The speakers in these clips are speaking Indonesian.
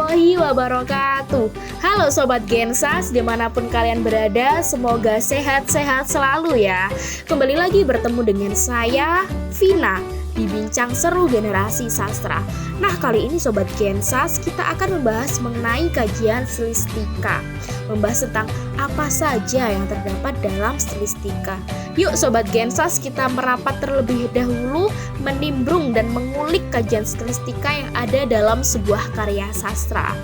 warahmatullahi wabarakatuh. Halo Sobat Gensas, dimanapun kalian berada, semoga sehat-sehat selalu ya. Kembali lagi bertemu dengan saya, Vina, di Bincang Seru Generasi Sastra. Nah, kali ini Sobat Gensas, kita akan membahas mengenai kajian stilistika. Membahas tentang apa saja yang terdapat dalam stilistika. Yuk Sobat Gensas, kita merapat terlebih dahulu, menimbrung dan mengulik kajian stilistika yang ada dalam sebuah karya sastra.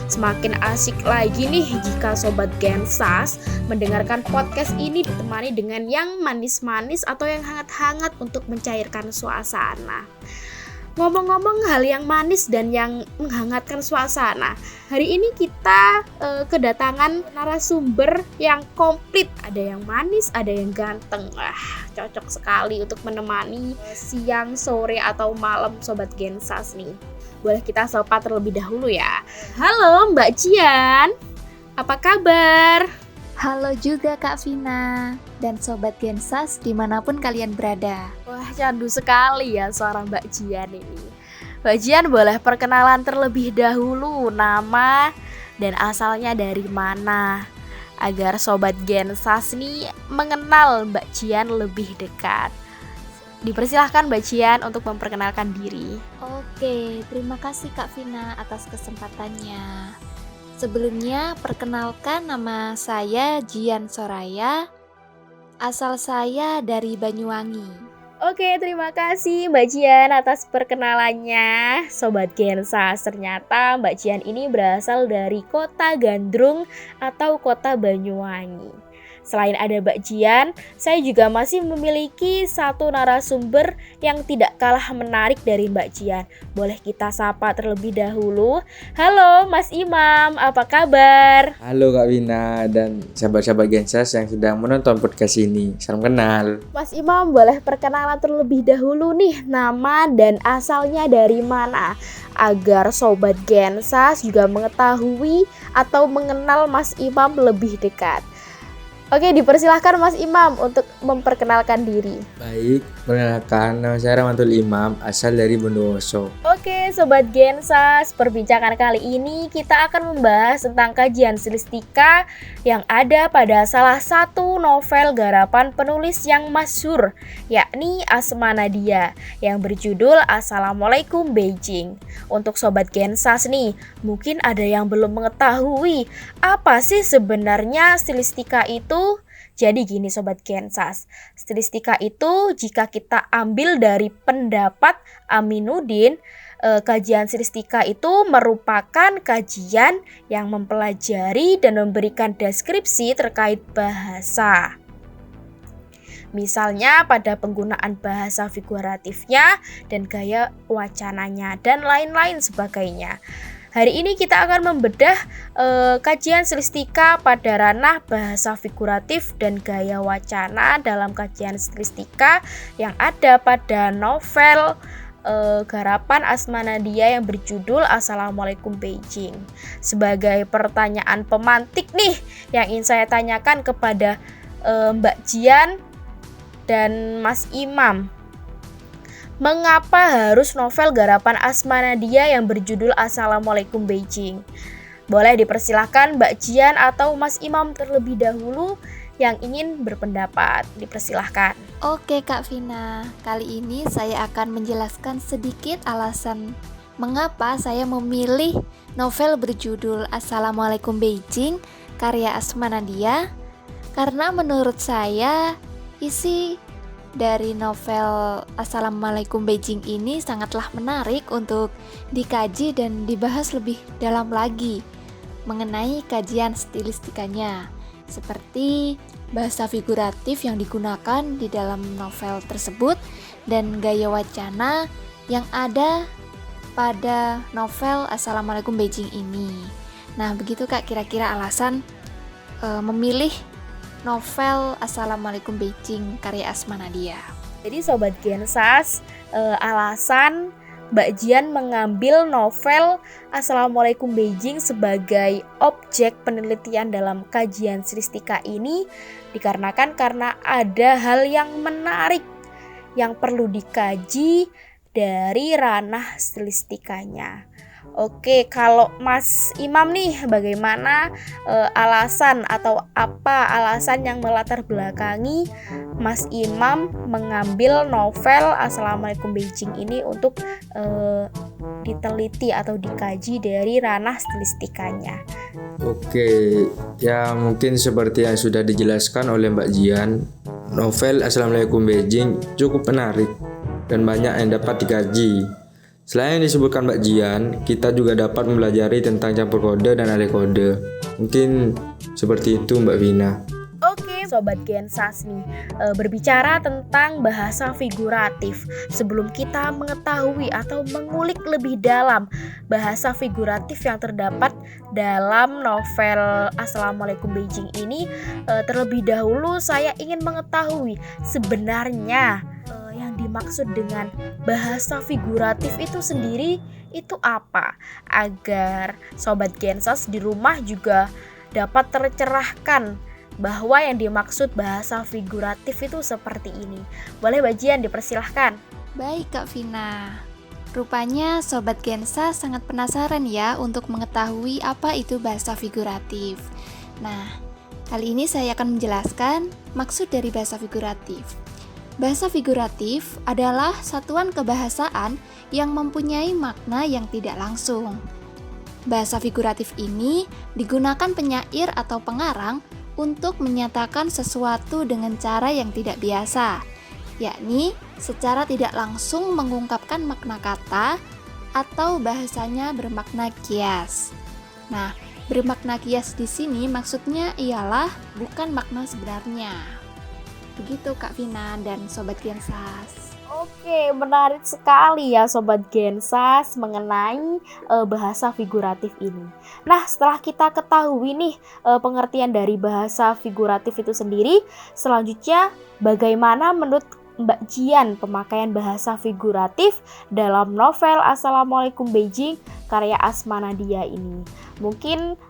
Semakin asik lagi nih jika Sobat Gensas mendengarkan podcast ini ditemani dengan yang manis-manis atau yang hangat-hangat untuk mencairkan suasana. Ngomong-ngomong hal yang manis dan yang menghangatkan suasana, hari ini kita kedatangan narasumber yang komplit. Ada yang manis, ada yang ganteng. Cocok sekali untuk menemani siang, sore, atau malam Sobat Gensas nih. Boleh kita sapa terlebih dahulu ya. Halo Mbak Jian, apa kabar? Halo juga Kak Vina dan Sobat Gensas dimanapun kalian berada. Wah, candu sekali ya suara Mbak Jian ini. Mbak Jian boleh perkenalan terlebih dahulu nama dan asalnya dari mana, agar Sobat Gensas nih mengenal Mbak Jian lebih dekat. Dipersilahkan Mbak Jian untuk memperkenalkan diri. Oke, terima kasih Kak Vina atas kesempatannya. Sebelumnya, perkenalkan nama saya Jian Soraya. Asal saya dari Banyuwangi. Oke, terima kasih Mbak Jian atas perkenalannya. Sobat Gensas, ternyata Mbak Jian ini berasal dari Kota Gandrung atau Kota Banyuwangi. Selain ada Mbak Jian, saya juga masih memiliki satu narasumber yang tidak kalah menarik dari Mbak Jian. Boleh kita sapa terlebih dahulu. Halo Mas Imam, apa kabar? Halo Kak Wina dan sahabat-sahabat Gensas yang sedang menonton podcast ini. Salam kenal. Mas Imam, boleh perkenalan terlebih dahulu nih, nama dan asalnya dari mana, agar Sobat Gensas juga mengetahui atau mengenal Mas Imam lebih dekat. Oke, dipersilahkan Mas Imam untuk memperkenalkan diri. Baik, perkenalkan nama saya Rahmatul Imam, asal dari Bondowoso. Oke, Sobat Gensas, perbincangan kali ini kita akan membahas tentang kajian stilistika yang ada pada salah satu novel garapan penulis yang masyhur, yakni Asma Nadia, yang berjudul Assalamualaikum Beijing. Untuk Sobat Gensas nih, mungkin ada yang belum mengetahui apa sih sebenarnya stilistika itu. Jadi gini Sobat Gensas, stilistika itu jika kita ambil dari pendapat Aminuddin, kajian stilistika itu merupakan kajian yang mempelajari dan memberikan deskripsi terkait bahasa. Misalnya pada penggunaan bahasa figuratifnya dan gaya wacananya dan lain-lain sebagainya. Hari ini kita akan membedah kajian stilistika pada ranah bahasa figuratif dan gaya wacana dalam kajian stilistika yang ada pada novel garapan Asma Nadia yang berjudul Assalamualaikum Beijing. Sebagai pertanyaan pemantik nih yang ingin saya tanyakan kepada Mbak Jian dan Mas Imam. Mengapa harus novel garapan Asma Nadia yang berjudul Assalamualaikum Beijing? Boleh dipersilahkan Mbak Jian atau Mas Imam terlebih dahulu yang ingin berpendapat. Dipersilahkan. Oke Kak Vina, kali ini saya akan menjelaskan sedikit alasan mengapa saya memilih novel berjudul Assalamualaikum Beijing karya Asma Nadia. Karena menurut saya isi dari novel Assalamualaikum Beijing ini sangatlah menarik untuk dikaji dan dibahas lebih dalam lagi mengenai kajian stilistikanya, seperti bahasa figuratif yang digunakan di dalam novel tersebut dan gaya wacana yang ada pada novel Assalamualaikum Beijing ini. Nah, begitu Kak kira-kira alasan memilih novel Assalamualaikum Beijing karya Asma Nadia. Jadi Sobat Gensas, alasan Mbak Jian mengambil novel Assalamualaikum Beijing sebagai objek penelitian dalam kajian stilistika ini dikarenakan karena ada hal yang menarik yang perlu dikaji dari ranah stilistikanya. Oke, kalau Mas Imam nih, bagaimana alasan atau apa alasan yang melatar belakangi Mas Imam mengambil novel Assalamualaikum Beijing ini untuk diteliti atau dikaji dari ranah stilistikanya? Oke, ya mungkin seperti yang sudah dijelaskan oleh Mbak Jian, novel Assalamualaikum Beijing cukup menarik dan banyak yang dapat dikaji. Selain yang disebutkan Mbak Jian, kita juga dapat mempelajari tentang campur kode dan alih kode. Mungkin seperti itu Mbak Vina. Oke, Sobat Gensas nih, berbicara tentang bahasa figuratif. Sebelum kita mengetahui atau mengulik lebih dalam bahasa figuratif yang terdapat dalam novel Assalamualaikum Beijing ini, terlebih dahulu saya ingin mengetahui sebenarnya yang dimaksud dengan bahasa figuratif itu sendiri itu apa, agar Sobat Gensas di rumah juga dapat tercerahkan bahwa yang dimaksud bahasa figuratif itu seperti ini. Boleh Mbak Jian dipersilahkan. Baik Kak Vina, rupanya Sobat Gensa sangat penasaran ya untuk mengetahui apa itu bahasa figuratif. Nah, kali ini saya akan menjelaskan maksud dari bahasa figuratif. Bahasa figuratif adalah satuan kebahasaan yang mempunyai makna yang tidak langsung. Bahasa figuratif ini digunakan penyair atau pengarang untuk menyatakan sesuatu dengan cara yang tidak biasa, yakni secara tidak langsung mengungkapkan makna kata atau bahasanya bermakna kias. Nah, bermakna kias di sini maksudnya ialah bukan makna sebenarnya. Begitu Kak Vina dan Sobat Gensas. Oke, menarik sekali ya Sobat Gensas mengenai bahasa figuratif ini. Nah, setelah kita ketahui nih pengertian dari bahasa figuratif itu sendiri, selanjutnya bagaimana menurut Mbak Jian pemakaian bahasa figuratif dalam novel Assalamualaikum Beijing karya Asma Nadia ini? Mungkin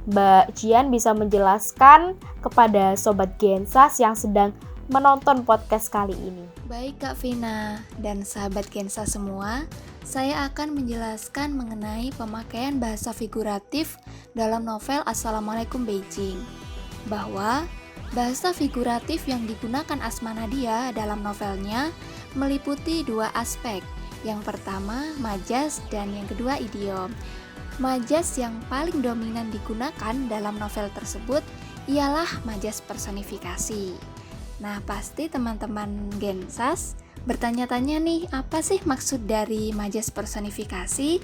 Mbak Jian bisa menjelaskan kepada Sobat Gensas yang sedang menonton podcast kali ini. Baik Kak Vina dan sahabat Gensa semua, saya akan menjelaskan mengenai pemakaian bahasa figuratif dalam novel Assalamualaikum Beijing. Bahwa bahasa figuratif yang digunakan Asma Nadia dalam novelnya meliputi dua aspek. Yang pertama majas dan yang kedua idiom. Majas yang paling dominan digunakan dalam novel tersebut ialah majas personifikasi. Nah, pasti teman-teman Gensas bertanya-tanya nih, apa sih maksud dari majas personifikasi?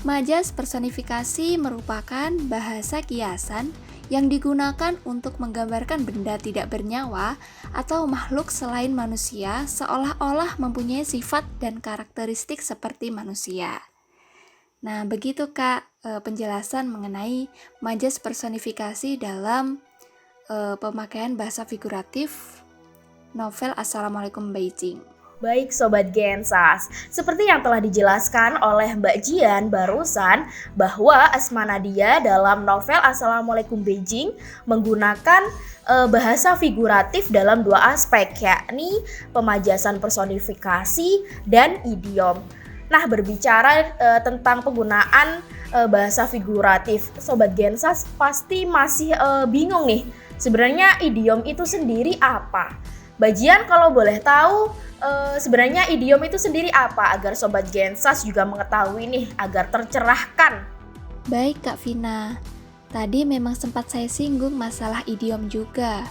Majas personifikasi merupakan bahasa kiasan yang digunakan untuk menggambarkan benda tidak bernyawa atau makhluk selain manusia seolah-olah mempunyai sifat dan karakteristik seperti manusia. Nah, begitu Kak penjelasan mengenai majas personifikasi dalam pemakaian bahasa figuratif novel Assalamualaikum Beijing. Baik Sobat Gensas, seperti yang telah dijelaskan oleh Mbak Jian barusan bahwa Asma Nadia dalam novel Assalamualaikum Beijing menggunakan bahasa figuratif dalam dua aspek, yakni pemajasan personifikasi dan idiom. Nah, berbicara tentang penggunaan bahasa figuratif, Sobat Gensas pasti masih bingung nih. Sebenarnya idiom itu sendiri apa? Mbak Jian kalau boleh tahu, sebenarnya idiom itu sendiri apa agar Sobat Gensas juga mengetahui nih agar tercerahkan. Baik Kak Vina, tadi memang sempat saya singgung masalah idiom juga.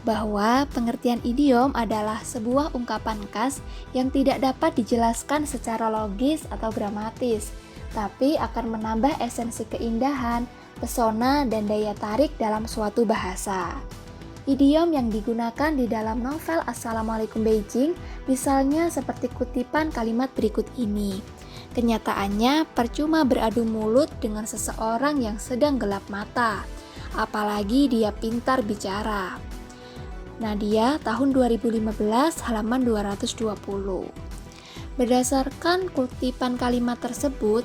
Bahwa pengertian idiom adalah sebuah ungkapan khas yang tidak dapat dijelaskan secara logis atau gramatis, tapi akan menambah esensi keindahan, pesona, dan daya tarik dalam suatu bahasa. Idiom yang digunakan di dalam novel Assalamualaikum Beijing misalnya seperti kutipan kalimat berikut ini. Kenyataannya percuma beradu mulut dengan seseorang yang sedang gelap mata, apalagi dia pintar bicara. Nadia tahun 2015 halaman 220. Berdasarkan kutipan kalimat tersebut,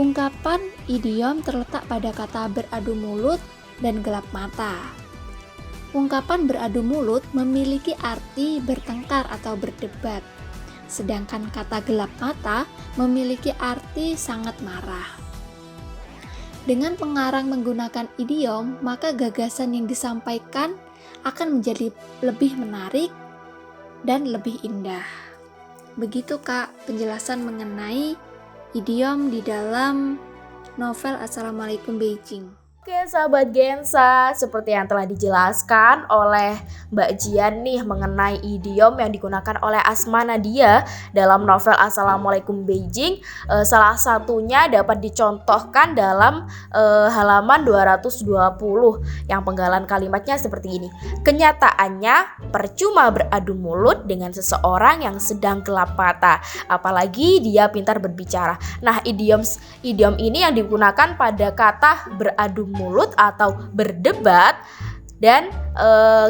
ungkapan idiom terletak pada kata beradu mulut dan gelap mata. Ungkapan beradu mulut memiliki arti bertengkar atau berdebat. sedangkan kata gelap mata memiliki arti sangat marah. Dengan pengarang menggunakan idiom, maka gagasan yang disampaikan akan menjadi lebih menarik dan lebih indah. Begitu Kak, penjelasan mengenai idiom di dalam novel Assalamualaikum Beijing. Oke sahabat Gensa, seperti yang telah dijelaskan oleh Mbak Jian nih mengenai idiom yang digunakan oleh Asma Nadia dalam novel Assalamualaikum Beijing, salah satunya dapat dicontohkan dalam halaman 220 yang penggalan kalimatnya seperti ini. Kenyataannya percuma beradu mulut dengan seseorang yang sedang gelap mata, apalagi dia pintar berbicara. Nah, idiom ini yang digunakan pada kata beradu mulut atau berdebat dan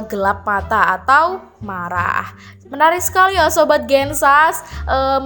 gelap mata atau marah. Menarik sekali ya Sobat Gensas,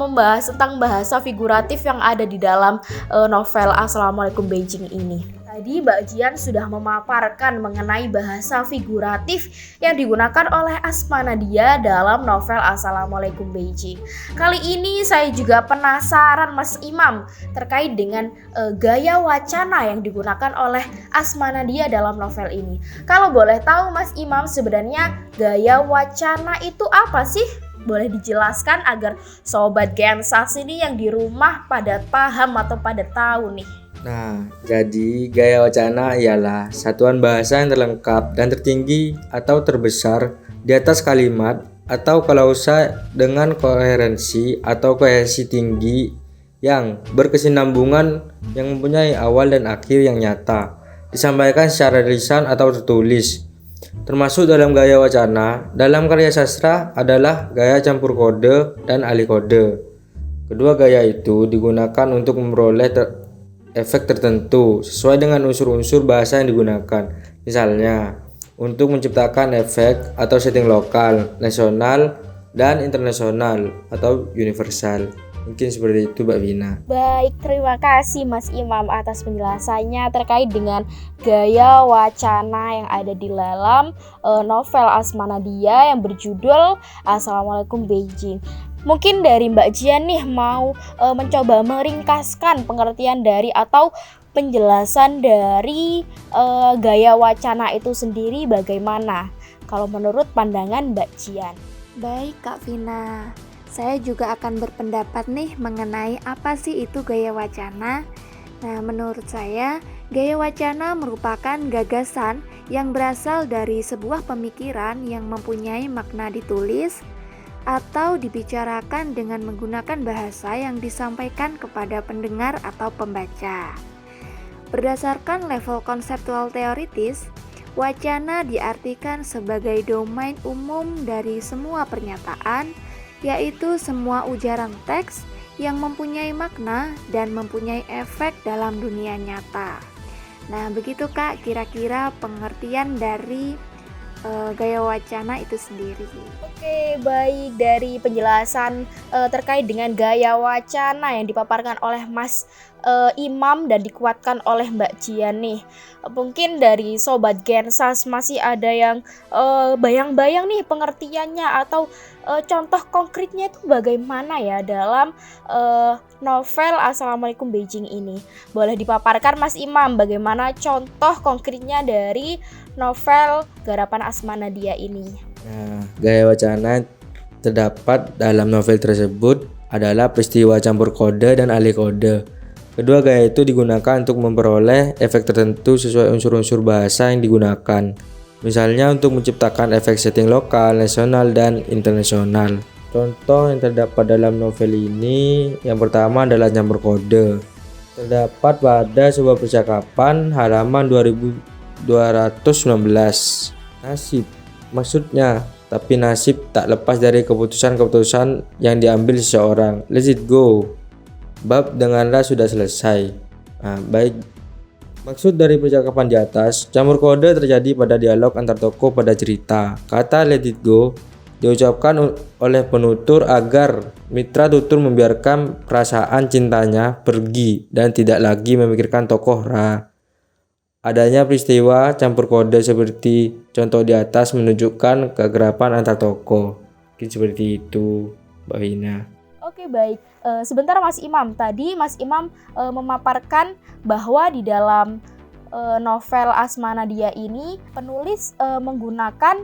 membahas tentang bahasa figuratif yang ada di dalam novel Assalamualaikum Beijing ini. Tadi Mbak Jian sudah memaparkan mengenai bahasa figuratif yang digunakan oleh Asma Nadia dalam novel Assalamualaikum Beijing. Kali ini saya juga penasaran Mas Imam terkait dengan gaya wacana yang digunakan oleh Asma Nadia dalam novel ini. Kalau boleh tahu Mas Imam, sebenarnya gaya wacana itu apa sih? Boleh dijelaskan agar Sobat Gensas ini yang di rumah pada paham atau pada tahu nih. Nah, jadi gaya wacana ialah satuan bahasa yang terlengkap dan tertinggi atau terbesar di atas kalimat atau klausa dengan koherensi atau kohesi tinggi yang berkesinambungan yang mempunyai awal dan akhir yang nyata, disampaikan secara lisan atau tertulis. Termasuk dalam gaya wacana, dalam karya sastra adalah gaya campur kode dan alih kode. Kedua gaya itu digunakan untuk memperoleh efek tertentu sesuai dengan unsur-unsur bahasa yang digunakan. Misalnya, untuk menciptakan efek atau setting lokal, nasional, dan internasional atau universal. Mungkin seperti itu Mbak Vina. Baik, terima kasih Mas Imam atas penjelasannya terkait dengan gaya wacana yang ada di dalam novel Asma Nadia yang berjudul Assalamualaikum Beijing. Mungkin dari Mbak Jian nih mau mencoba meringkaskan pengertian dari atau penjelasan dari gaya wacana itu sendiri bagaimana kalau menurut pandangan Mbak Jian. Baik Kak Vina, saya juga akan berpendapat nih mengenai apa sih itu gaya wacana. Nah, menurut saya, gaya wacana merupakan gagasan yang berasal dari sebuah pemikiran yang mempunyai makna ditulis atau dibicarakan dengan menggunakan bahasa yang disampaikan kepada pendengar atau pembaca. Berdasarkan level konseptual teoritis, wacana diartikan sebagai domain umum dari semua pernyataan, yaitu semua ujaran teks yang mempunyai makna dan mempunyai efek dalam dunia nyata. Nah, begitu Kak kira-kira pengertian dari gaya wacana itu sendiri. Oke, baik, dari penjelasan terkait dengan gaya wacana yang dipaparkan oleh Mas Imam dan dikuatkan oleh Mbak Jian nih. Mungkin dari Sobat Gensas masih ada yang bayang-bayang nih pengertiannya atau contoh konkretnya itu bagaimana ya dalam novel Assalamualaikum Beijing ini. Boleh dipaparkan Mas Imam bagaimana contoh konkretnya dari novel garapan Asma Nadia ini. Nah, gaya wacana terdapat dalam novel tersebut adalah peristiwa campur kode dan alih kode. Kedua gaya itu digunakan untuk memperoleh efek tertentu sesuai unsur-unsur bahasa yang digunakan. Misalnya untuk menciptakan efek setting lokal, nasional, dan internasional. Contoh yang terdapat dalam novel ini yang pertama adalah campur kode. Terdapat pada sebuah percakapan halaman 2219. Nasib, maksudnya, tapi nasib tak lepas dari keputusan-keputusan yang diambil seseorang. Let it go. Bab denganlah sudah selesai. Nah, baik. Maksud dari percakapan di atas, campur kode terjadi pada dialog antar tokoh pada cerita. Kata let it go diucapkan oleh penutur agar mitra tutur membiarkan perasaan cintanya pergi dan tidak lagi memikirkan tokoh Ra. Adanya peristiwa campur kode seperti contoh di atas menunjukkan kegerapan antar tokoh. Mungkin seperti itu, Mbak Vina. Oke, baik. Sebentar Mas Imam. Tadi Mas Imam memaparkan bahwa di dalam novel Asma Nadia ini penulis menggunakan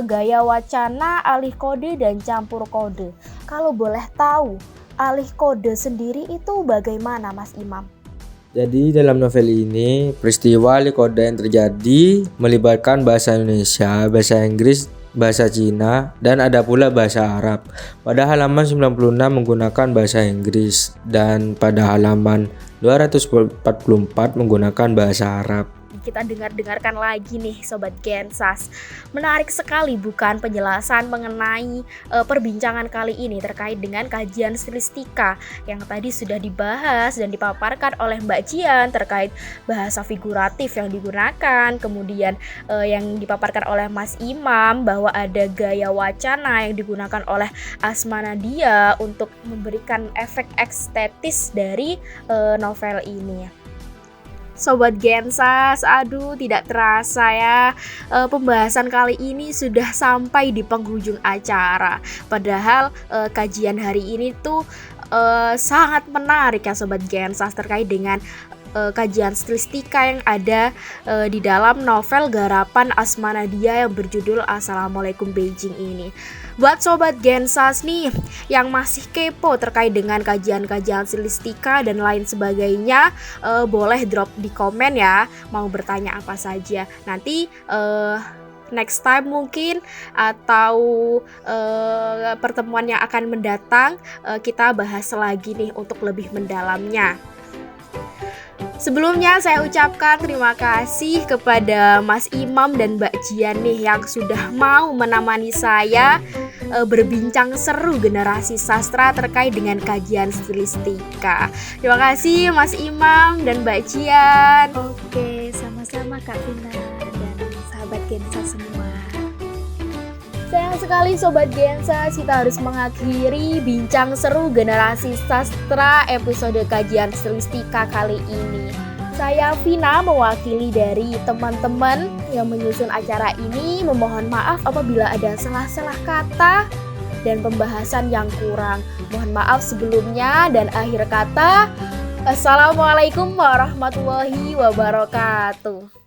gaya wacana, alih kode, dan campur kode. Kalau boleh tahu, alih kode sendiri itu bagaimana Mas Imam? Jadi dalam novel ini peristiwa alih kode yang terjadi melibatkan bahasa Indonesia, bahasa Inggris, bahasa Cina, dan ada pula bahasa Arab. Pada halaman 96 menggunakan bahasa Inggris dan pada halaman 244 menggunakan bahasa Arab. Kita dengarkan lagi nih Sobat Gensas. Menarik sekali bukan penjelasan mengenai perbincangan kali ini terkait dengan kajian stilistika yang tadi sudah dibahas dan dipaparkan oleh Mbak Jian terkait bahasa figuratif yang digunakan, kemudian yang dipaparkan oleh Mas Imam bahwa ada gaya wacana yang digunakan oleh Asma Nadia untuk memberikan efek estetis dari novel ini. Sobat Gensas, aduh tidak terasa ya, pembahasan kali ini sudah sampai di penghujung acara. Padahal kajian hari ini tuh sangat menarik ya Sobat Gensas terkait dengan kajian stilistika yang ada di dalam novel garapan Asma Nadia yang berjudul Assalamualaikum Beijing ini. Buat Sobat Gensas nih yang masih kepo terkait dengan kajian-kajian stilistika dan lain sebagainya, boleh drop di komen ya, mau bertanya apa saja. Nanti next time mungkin atau pertemuan yang akan mendatang kita bahas lagi nih untuk lebih mendalamnya. Sebelumnya saya ucapkan terima kasih kepada Mas Imam dan Mbak Jian nih yang sudah mau menemani saya berbincang seru generasi sastra terkait dengan kajian stilistika. Terima kasih Mas Imam dan Mbak Jian. Oke, sama-sama Kak Vina dan sahabat Gensa semua. Sayang sekali Sobat Gensas, kita harus mengakhiri bincang seru generasi sastra episode kajian stilistika kali ini. Saya Vina mewakili dari teman-teman yang menyusun acara ini, memohon maaf apabila ada salah-salah kata dan pembahasan yang kurang. Mohon maaf sebelumnya dan akhir kata, Assalamualaikum warahmatullahi wabarakatuh.